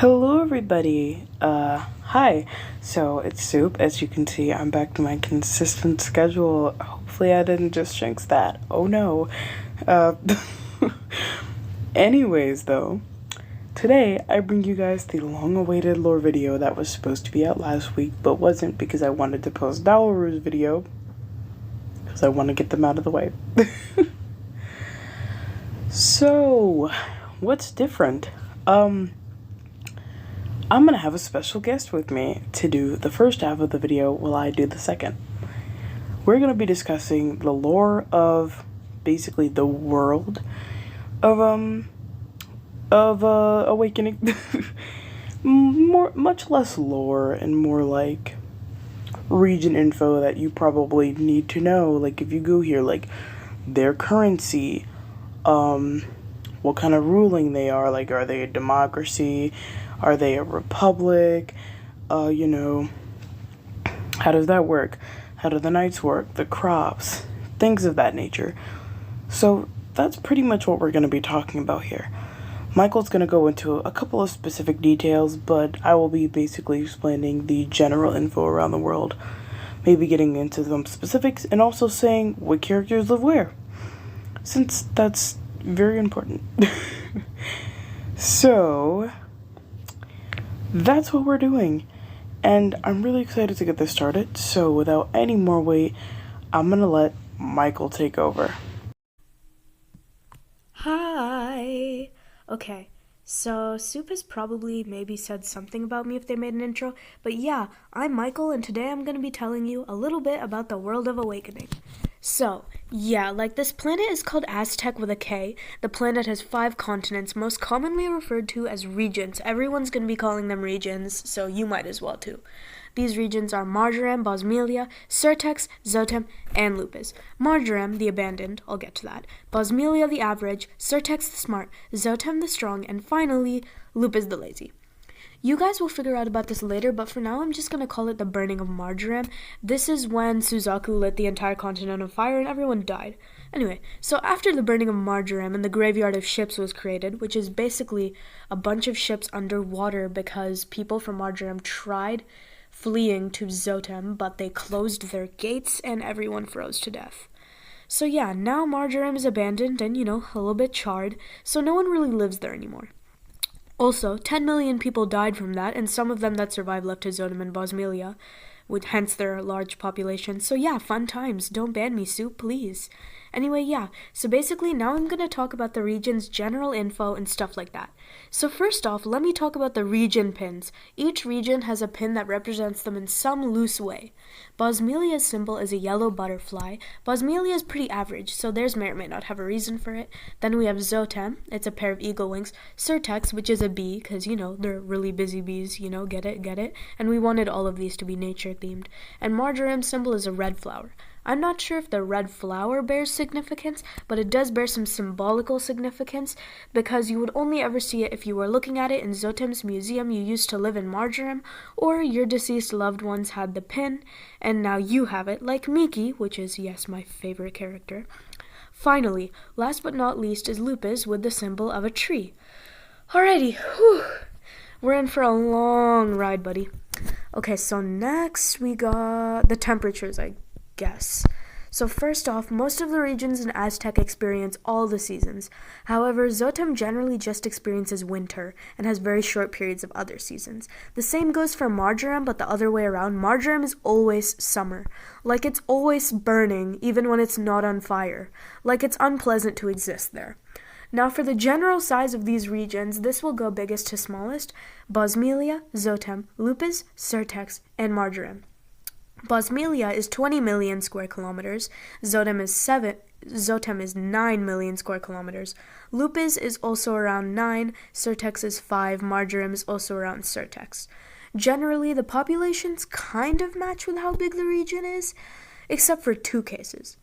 Hello everybody, hi. So it's Soup. As you can see, I'm back to my consistent schedule. Hopefully I didn't just jinx that. Oh no. Uh, anyways though, today I bring you guys the long-awaited lore video that was supposed to be out last week, but wasn't because I wanted to post Dalaru's video, because I want to get them out of the way. So, what's different? I'm gonna have a special guest with me to do the first half of the video while I do the second. We're gonna be discussing the lore of basically the world of Awakening. Much less lore and more like region info that you probably need to know. Like if you go here, like their currency, what kind of ruling they are, like are they a democracy, are they a republic, how does that work, how do the knights work, the crops, things of that nature. So that's pretty much what we're going to be talking about here. Michael's going to go into a couple of specific details, but I will be basically explaining the general info around the world, maybe getting into some specifics, and also saying what characters live where, since that's very important. So that's what we're doing, and I'm really excited to get this started. So without any more wait, I'm gonna let Michael take over. Hi! Okay, so Soup has probably maybe said something about me if they made an intro, but yeah, I'm Michael, and today I'm going to be telling you a little bit about the world of Awakening. So, yeah, like this planet is called Aztec with a K. The planet has 5 continents, most commonly referred to as regions. Everyone's going to be calling them regions, so you might as well too. These regions are Marjoram, Bosmelia, Surtex, Zotem, and Lupus. Marjoram, the abandoned, I'll get to that. Bosmelia, the average, Surtex, the smart, Zotem, the strong, and finally, Lupus, the lazy. You guys will figure out about this later, but for now I'm just going to call it the burning of Marjoram. This is when Suzaku lit the entire continent on fire and everyone died. Anyway, so after the burning of Marjoram and the graveyard of ships was created, which is basically a bunch of ships underwater because people from Marjoram tried fleeing to Zotem, but they closed their gates and everyone froze to death. So yeah, now Marjoram is abandoned and, a little bit charred, so no one really lives there anymore. Also, 10 million people died from that, and some of them that survived left to Zotem and Bosmelia, with hence their large population. So yeah, fun times. Don't ban me, Soup, please. Anyway, yeah, so basically now I'm going to talk about the region's general info and stuff like that. So first off, let me talk about the region pins. Each region has a pin that represents them in some loose way. Bosmelia's symbol is a yellow butterfly. Bosmelia is pretty average, so theirs may or may not have a reason for it. Then we have Zotem, it's a pair of eagle wings. Surtex, which is a bee, because, they're really busy bees, get it? And we wanted all of these to be nature themed. And Marjoram's symbol is a red flower. I'm not sure if the red flower bears significance, but it does bear some symbolical significance, because you would only ever see it if you were looking at it in Zotem's museum you used to live in Marjoram, or your deceased loved ones had the pin, and now you have it, like Miki, which is, yes, my favorite character. Finally, last but not least is Lupus with the symbol of a tree. Alrighty, whew. We're in for a long ride, buddy. Okay, so next we got the temperatures, I guess. So first off, most of the regions in Aztec experience all the seasons. However, Zotem generally just experiences winter and has very short periods of other seasons. The same goes for Marjoram, but the other way around. Marjoram is always summer. Like it's always burning, even when it's not on fire. Like it's unpleasant to exist there. Now for the general size of these regions, this will go biggest to smallest: Bosmelia, Zotem, Lupus, Surtex, and Marjoram. Bosmelia is 20 million square kilometers, Zotem is 9 million square kilometers, Lupus is also around 9, Surtex is 5, Marjoram is also around Surtex. Generally, the populations kind of match with how big the region is, except for 2 cases.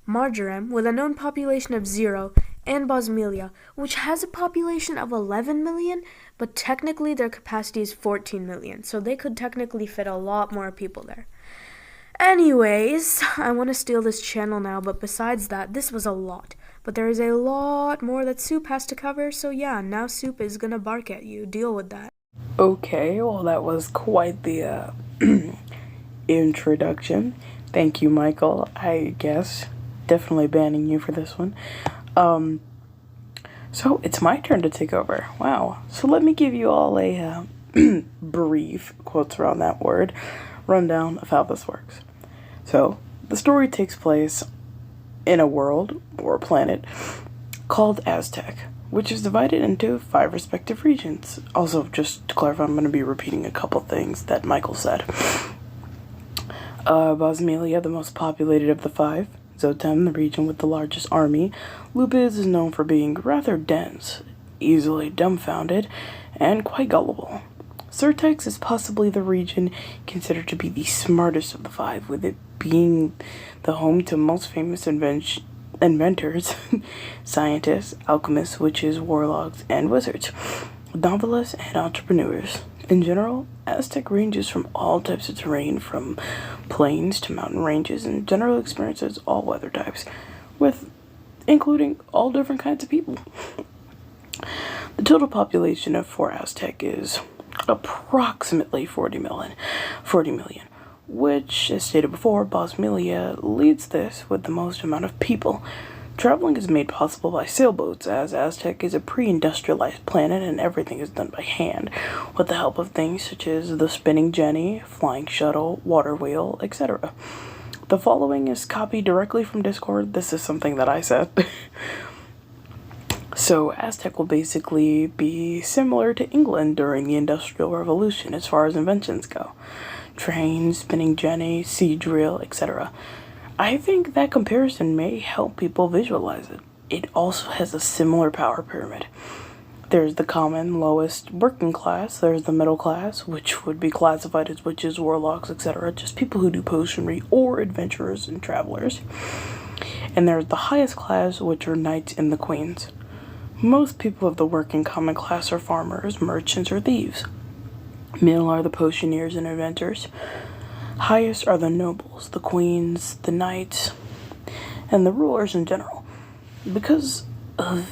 Marjoram, with a known population of 0, and Bosmelia, which has a population of 11 million, but technically their capacity is 14 million, so they could technically fit a lot more people there. Anyways, I want to steal this channel now, but besides that, this was a lot. But there is a lot more that Soup has to cover, so yeah, now Soup is gonna bark at you. Deal with that. Okay, well, that was quite the introduction. Thank you, Michael. I guess definitely banning you for this one. Um, so it's my turn to take over. Wow. So let me give you all a brief, quotes around that word, rundown of how this works. So the story takes place in a world or a planet called Aztec, which is divided into 5 respective regions. Also, just to clarify, I'm going to be repeating a couple things that Michael said. Bosmelia, the most populated of the 5. Zotem, the region with the largest army. Lupis is known for being rather dense, easily dumbfounded, and quite gullible. Surtex is possibly the region considered to be the smartest of the 5, with it being the home to most famous inventors, scientists, alchemists, witches, warlocks, and wizards, novelists, and entrepreneurs. In general, Aztec ranges from all types of terrain, from plains to mountain ranges, and generally experiences all weather types, with including all different kinds of people. The total population of 4 Aztec is approximately 40 million, which, as stated before, Bosmelia leads this with the most amount of people. Traveling is made possible by sailboats, as Aztec is a pre-industrialized planet and everything is done by hand, with the help of things such as the spinning jenny, flying shuttle, water wheel, etc. The following is copied directly from Discord. This is something that I said. So Aztec will basically be similar to England during the Industrial Revolution as far as inventions go. Train, spinning jenny, sea drill, etc. I think that comparison may help people visualize it. It also has a similar power pyramid. There's the common, lowest working class, there's the middle class, which would be classified as witches, warlocks, etc., just people who do potionry or adventurers and travelers. And there's the highest class, which are knights and the queens. Most people of the working common class are farmers, merchants, or thieves. Middle are the potioneers and inventors. Highest are the nobles, the queens, the knights, and the rulers in general. Because of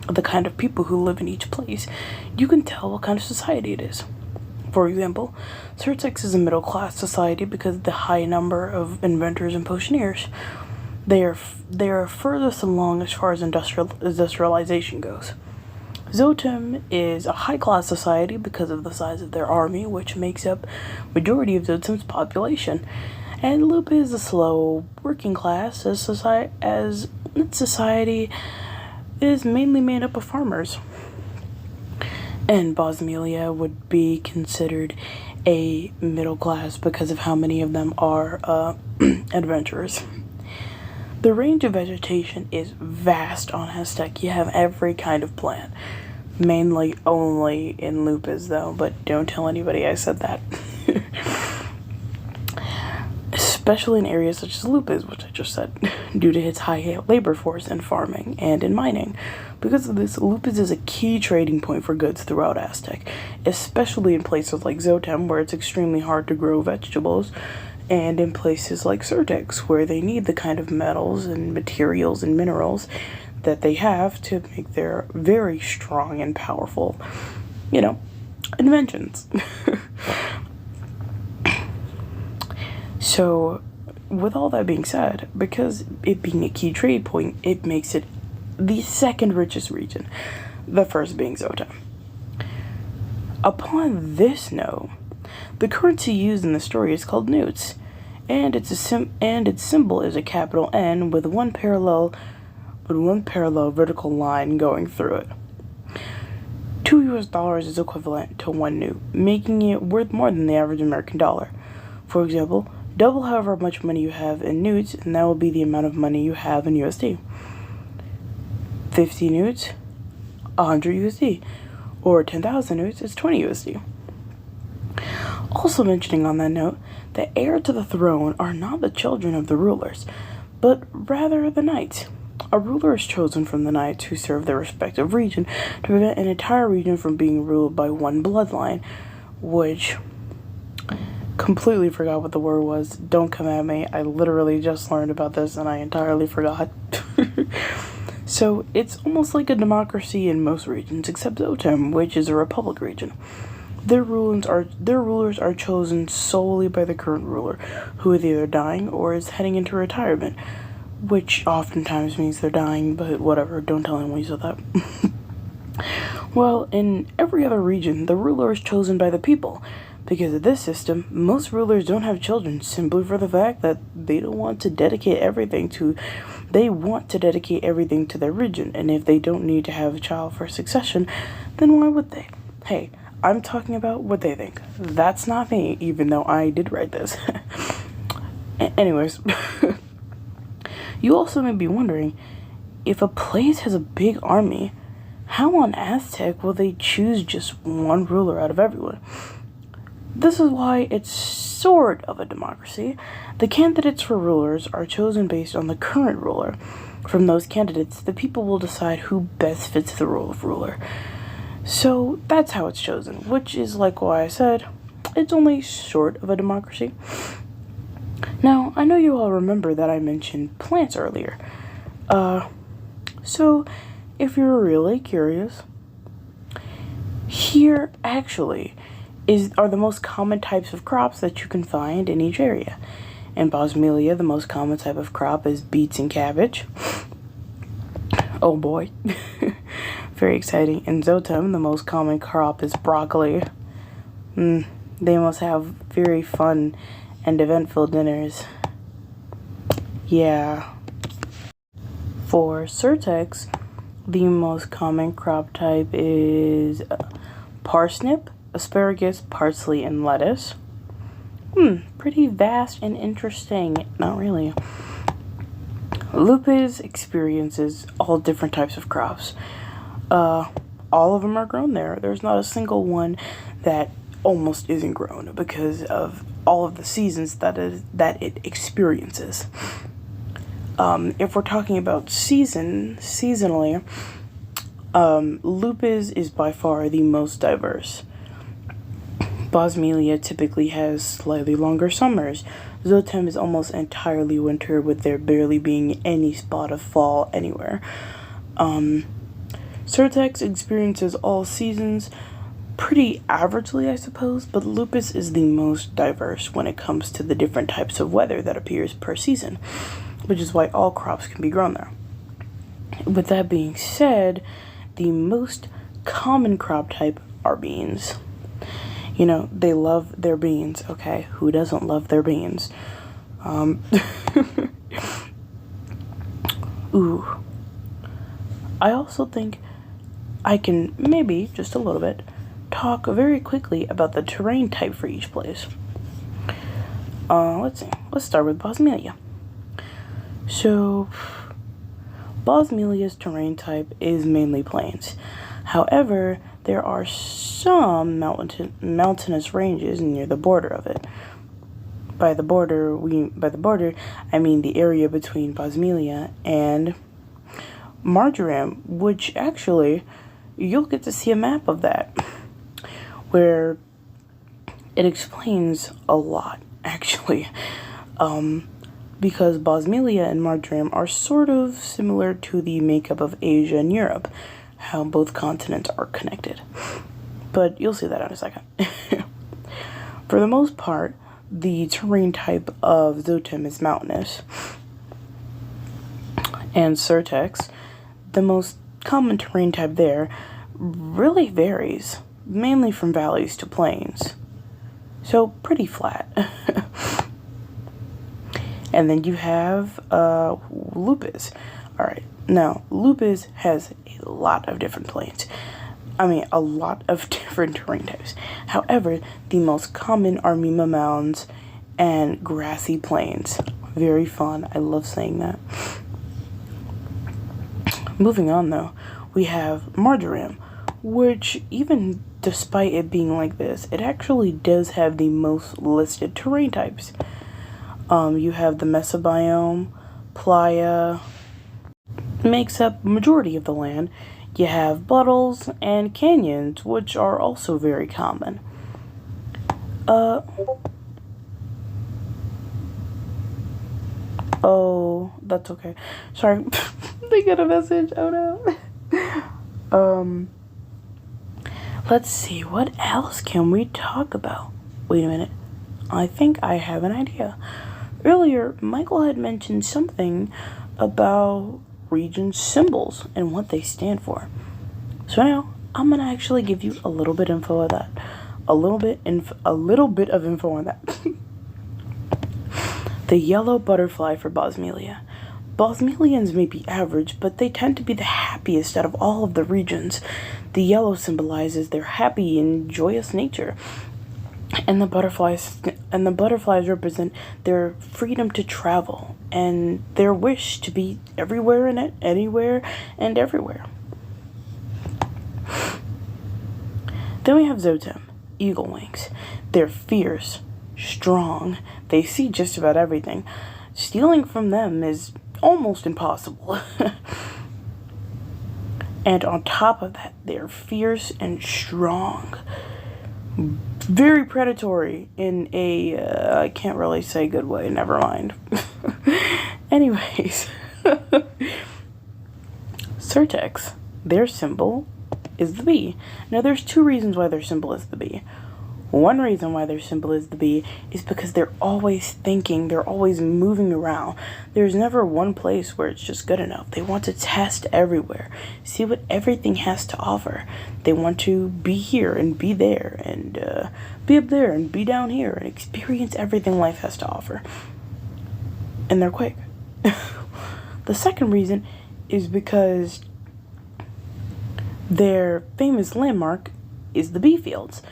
the kind of people who live in each place, you can tell what kind of society it is. For example, Surtex is a middle-class society because of the high number of inventors and potioneers. They are furthest along as far as industrialization goes. Zotem is a high-class society because of the size of their army, which makes up majority of Zotem's population. And Loop is a slow working class as its society is mainly made up of farmers. And Bosmelia would be considered a middle class because of how many of them are adventurers. The range of vegetation is vast on Aztec. You have every kind of plant. Mainly only in Lupus, though, but don't tell anybody I said that. Especially in areas such as Lupus, which I just said, due to its high labor force in farming and in mining. Because of this, Lupus is a key trading point for goods throughout Aztec, especially in places like Zotem, where it's extremely hard to grow vegetables, and in places like Surtex, where they need the kind of metals and materials and minerals that they have to make their very strong and powerful, inventions. So, with all that being said, because it being a key trade point, it makes it the second richest region, the first being Zotem. Upon this note, the currency used in the story is called newts, and its symbol is a capital N with one parallel vertical line going through it. $2 is equivalent to 1 newt, making it worth more than the average American dollar. For example, double however much money you have in newts, and that will be the amount of money you have in USD. 50 newts, 100 USD, or 10,000 newts is 20 USD. Also mentioning on that note, the heir to the throne are not the children of the rulers, but rather the knights. A ruler is chosen from the knights who serve their respective region to prevent an entire region from being ruled by one bloodline, which completely forgot what the word was. Don't come at me. I literally just learned about this and I entirely forgot. So it's almost like a democracy in most regions except Zotem, which is a republic region. Their rulers are chosen solely by the current ruler, who is either dying or is heading into retirement, which oftentimes means they're dying, but whatever, don't tell anyone you said that. Well, in every other region, the ruler is chosen by the people. Because of this system, most rulers don't have children simply for the fact that they want to dedicate everything to their region, and if they don't need to have a child for succession, then why would they? Hey, I'm talking about what they think. That's not me, even though I did write this. Anyways, you also may be wondering, if a place has a big army, how on Aztec will they choose just one ruler out of everyone? This is why it's sort of a democracy. The candidates for rulers are chosen based on the current ruler. From those candidates, the people will decide who best fits the role of ruler. So that's how it's chosen, which is like why I said it's only sort of a democracy. Now, I know you all remember that I mentioned plants earlier. So if you're really curious, here actually are the most common types of crops that you can find in each area. In Bosmelia, the most common type of crop is beets and cabbage. Oh boy. Very exciting. In Zotem, the most common crop is broccoli. They must have very fun and eventful dinners. Yeah. For Surtex, the most common crop type is parsnip, asparagus, parsley, and lettuce. Pretty vast and interesting. Not really. Lupus experiences all different types of crops. All of them are grown there. There's not a single one that almost isn't grown because of all of the seasons that it experiences. If we're talking about seasonally, lupus is by far the most diverse. Bosmelia typically has slightly longer summers. Zotem is almost entirely winter, with there barely being any spot of fall anywhere. Surtex experiences all seasons pretty averagely, I suppose, but lupus is the most diverse when it comes to the different types of weather that appears per season, which is why all crops can be grown there. With that being said, the most common crop type are beans. You know, they love their beans, okay? Who doesn't love their beans? Ooh. I also think I can maybe, just a little bit, talk very quickly about the terrain type for each place. Let's see. Let's start with Bosmelia. So, Bosmelia's terrain type is mainly plains. However, there are some mountainous ranges near the border of it. By the border, I mean the area between Bosmelia and Marjoram, which actually you'll get to see a map of that, where it explains a lot, actually. Because Bosmelia and Marjoram are sort of similar to the makeup of Asia and Europe, how both continents are connected. But you'll see that in a second. For the most part, the terrain type of Zotem is mountainous. And Surtex, the most common terrain type there, really varies, mainly from valleys to plains. So, pretty flat. And then you have lupus. Alright, now, lupus has a lot of different plains. A lot of different terrain types. However, the most common are Mima mounds and grassy plains. Very fun. I love saying that. Moving on, though, we have Marjoram, which, even despite it being like this, it actually does have the most listed terrain types. You have the mesobiome, playa, makes up majority of the land. You have puddles and canyons, which are also very common. Oh, that's okay. Sorry, they get a message. Oh no. Let's see, what else can we talk about? Wait a minute. I think I have an idea. Earlier, Michael had mentioned something about region symbols and what they stand for. So now, I'm gonna actually give you a little bit info of that. A little bit of info on that. The yellow butterfly for Bosmelia. Bosmelians may be average, but they tend to be the happiest out of all of the regions. The yellow symbolizes their happy and joyous nature. And the butterflies represent their freedom to travel and their wish to be everywhere and anywhere and everywhere. Then we have Zotem, eagle wings. They're fierce, strong. They see just about everything. Stealing from them is almost impossible. And on top of that, they're fierce and strong. Very predatory in a, I can't really say good way, never mind. Anyways. Certex, their symbol is the bee. Now there's two reasons why their symbol is the bee. One reason why their symbol is the bee is because they're always thinking, they're always moving around. There's never one place where it's just good enough. They want to test everywhere, see what everything has to offer. They want to be here and be there and be up there and be down here and experience everything life has to offer. And they're quick. The second reason is because their famous landmark is the bee fields,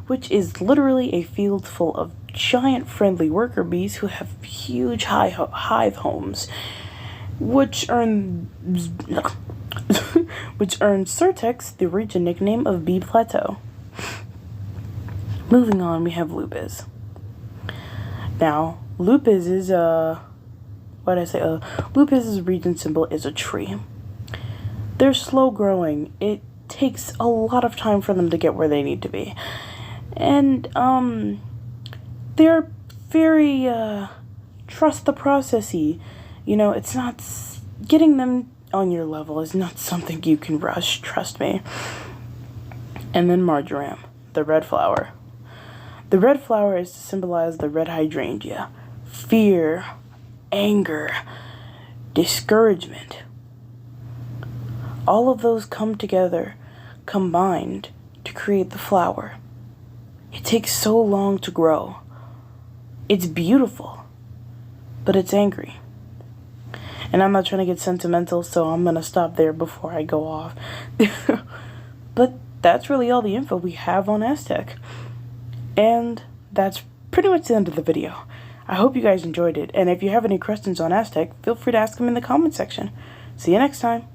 which is literally a field full of giant friendly worker bees who have huge hive homes, which earn Certex the region nickname of Bee Plateau. Moving on, we have Lupus. Now, Lupus's region symbol is a tree. They're slow growing. It takes a lot of time for them to get where they need to be. And, they're very, trust the processy. You know, it's not, getting them on your level is not something you can rush, trust me. And then Marjoram, the red flower. The red flower is to symbolize the red hydrangea. Fear, anger, discouragement. All of those come together, combined, to create the flower. It takes so long to grow. It's beautiful, but it's angry. And I'm not trying to get sentimental, so I'm going to stop there before I go off. But that's really all the info we have on Aztec. And that's pretty much the end of the video. I hope you guys enjoyed it, and if you have any questions on Aztec, feel free to ask them in the comment section. See you next time.